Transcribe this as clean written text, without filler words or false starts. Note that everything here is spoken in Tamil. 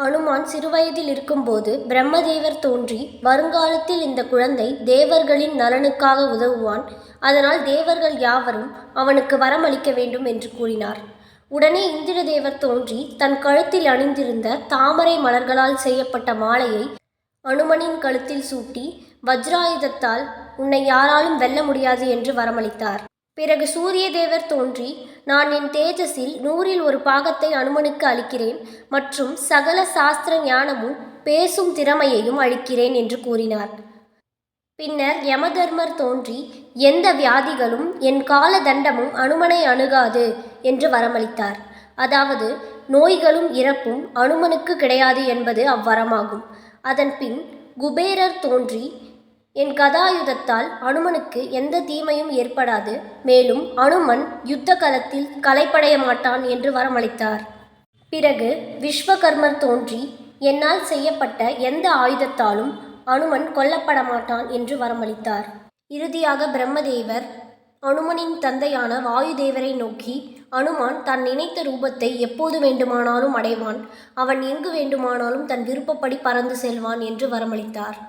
அனுமான் சிறுவயதில் இருக்கும்போது பிரம்மதேவர் தோன்றி, வருங்காலத்தில் இந்த குழந்தை தேவர்களின் நலனுக்காக உதவுவான், அதனால் தேவர்கள் யாவரும் அவனுக்கு வரமளிக்க வேண்டும் என்று கூறினார். உடனே இந்திரதேவர் தோன்றி தன் கழுத்தில் அணிந்திருந்த தாமரை மலர்களால் செய்யப்பட்ட மாலையை அனுமனின் கழுத்தில் சூட்டி, வஜ்ராயுதத்தால் உன்னை யாராலும் வெல்ல முடியாது என்று வரமளித்தார். பிறகு சூரிய தேவர் தோன்றி, நான் என் தேஜஸில் 100ல் 1 பாகத்தை அனுமனுக்கு அளிக்கிறேன் மற்றும் சகல சாஸ்திர ஞானமும் பேசும் திறமையையும் அளிக்கிறேன் என்று கூறினார். பின்னர் யமதர்மர் தோன்றி, எந்த வியாதிகளும் என் கால தண்டமும் அனுமனை அணுகாது என்று வரமளித்தார். அதாவது நோய்களும் இறப்பும் அனுமனுக்கு கிடையாது என்பது அவ்வரமாகும். அதன்பின் குபேரர் தோன்றி, என் கதாயுதத்தால் அனுமனுக்கு எந்த தீமையும் ஏற்படாது, மேலும் அனுமன் யுத்த களத்தில் களைப்படைய மாட்டான் என்று வரமளித்தார். பிறகு விஸ்வகர்மர் தோன்றி, என்னால் செய்யப்பட்ட எந்த ஆயுதத்தாலும் அனுமன் கொல்லப்பட மாட்டான் என்று வரமளித்தார். இறுதியாக பிரம்மதேவர் அனுமனின் தந்தையான வாயுதேவரை நோக்கி, அனுமான் தான் நினைத்த ரூபத்தை எப்போது வேண்டுமானாலும் அடைவான், அவன் எங்கு வேண்டுமானாலும் தன் விருப்பப்படி பறந்து செல்வான் என்று வரமளித்தார்.